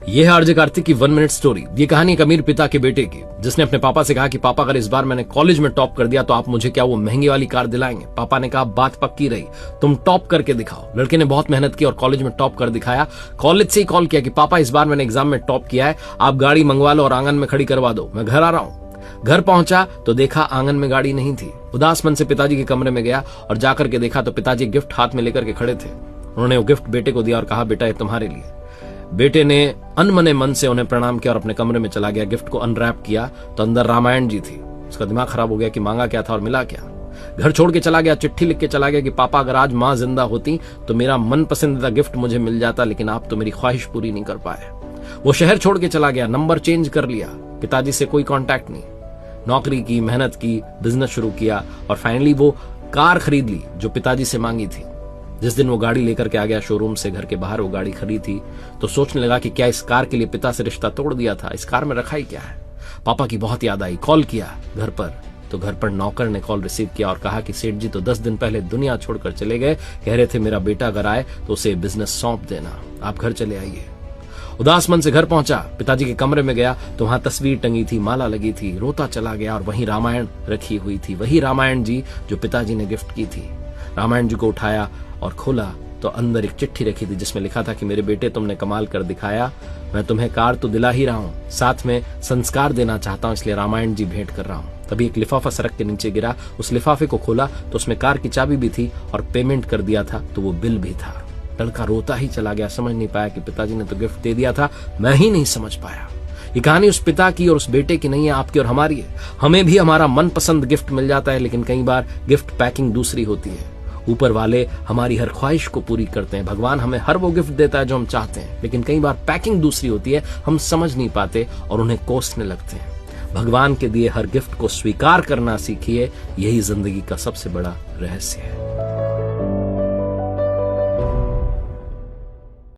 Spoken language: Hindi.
यह है आरजे कार्तिक की 1 मिनट स्टोरी। ये कहानी एक अमीर पिता के बेटे की, जिसने अपने पापा से कहा कि पापा अगर इस बार मैंने कॉलेज में टॉप कर दिया तो आप मुझे क्या वो महंगी वाली कार दिलाएंगे। पापा ने कहा बात पक्की रही, तुम टॉप करके दिखाओ। लड़के ने बहुत मेहनत की और कॉलेज में टॉप कर दिखाया। कॉलेज से ही कॉल किया कि पापा इस बार मैंने एग्जाम में टॉप किया है, आप गाड़ी मंगवा लो और आंगन में खड़ी करवा दो, मैं घर आ रहा हूँ। घर पहुंचा तो देखा आंगन में गाड़ी नहीं थी। उदास मन से पिताजी के कमरे में गया और जाकर के देखा तो पिताजी गिफ्ट हाथ में लेकर के खड़े थे। उन्होंने वो गिफ्ट बेटे को दिया और कहा बेटा ये तुम्हारे लिए। बेटे ने अनमने मन से उन्हें प्रणाम किया और अपने कमरे में चला गया। गिफ्ट को अनरैप किया तो अंदर रामायण जी थी। उसका दिमाग खराब हो गया कि मांगा क्या था और मिला क्या। घर छोड़ के चला गया, चिट्ठी लिख के चला गया कि पापा अगर आज माँ जिंदा होती तो मेरा मन पसंदीदा गिफ्ट मुझे मिल जाता, लेकिन आप तो मेरी ख्वाहिश पूरी नहीं कर पाए। वो शहर छोड़ के चला गया, नंबर चेंज कर लिया, पिताजी से कोई कॉन्टैक्ट नहीं। नौकरी की, मेहनत की, बिजनेस शुरू किया और फाइनली वो कार खरीद ली जो पिताजी से मांगी थी। जिस दिन वो गाड़ी लेकर के आ गया शोरूम से, घर के बाहर वो गाड़ी खड़ी थी तो सोचने लगा कि क्या इस कार के लिए पिता से रिश्ता तोड़ दिया था, इस कार में रखा ही क्या है। पापा की बहुत याद आई, कॉल किया घर पर तो घर पर नौकर ने कॉल रिसीव किया और कहा कि सेठ जी तो 10 दिन पहले दुनिया छोड़कर चले गए, कह रहे थे मेरा बेटा अगर आए तो उसे बिजनेस सौंप देना, आप घर चले आइए। उदास मन से घर पहुंचा, पिताजी के कमरे में गया तो वहां तस्वीर टंगी थी, माला लगी थी। रोता चला गया और वहीं रामायण रखी हुई थी, वही रामायण जी जो पिताजी ने गिफ्ट की थी। रामायण जी को उठाया और खोला तो अंदर एक चिट्ठी रखी थी जिसमें लिखा था कि मेरे बेटे तुमने कमाल कर दिखाया, मैं तुम्हें कार तो दिला ही रहा हूं, साथ में संस्कार देना चाहता हूं, इसलिए रामायण जी भेंट कर रहा हूं। तभी एक लिफाफा सड़क के नीचे गिरा, उस लिफाफे को खोला तो उसमें कार की चाबी भी थी और पेमेंट कर दिया था तो वो बिल भी था। लड़का रोता ही चला गया, समझ नहीं पाया कि पिताजी ने तो गिफ्ट दे दिया था, मैं ही नहीं समझ पाया। ये कहानी उस पिता की और उस बेटे की नहीं है, आपकी और हमारी है। हमें भी हमारा मनपसंद गिफ्ट मिल जाता है, लेकिन कई बार गिफ्ट पैकिंग दूसरी होती है। ऊपर वाले हमारी हर ख्वाहिश को पूरी करते हैं, भगवान हमें हर वो गिफ्ट देता है जो हम चाहते हैं, लेकिन कई बार पैकिंग दूसरी होती है, हम समझ नहीं पाते और उन्हें कोसने लगते हैं। भगवान के दिए हर गिफ्ट को स्वीकार करना सीखिए, यही जिंदगी का सबसे बड़ा रहस्य है।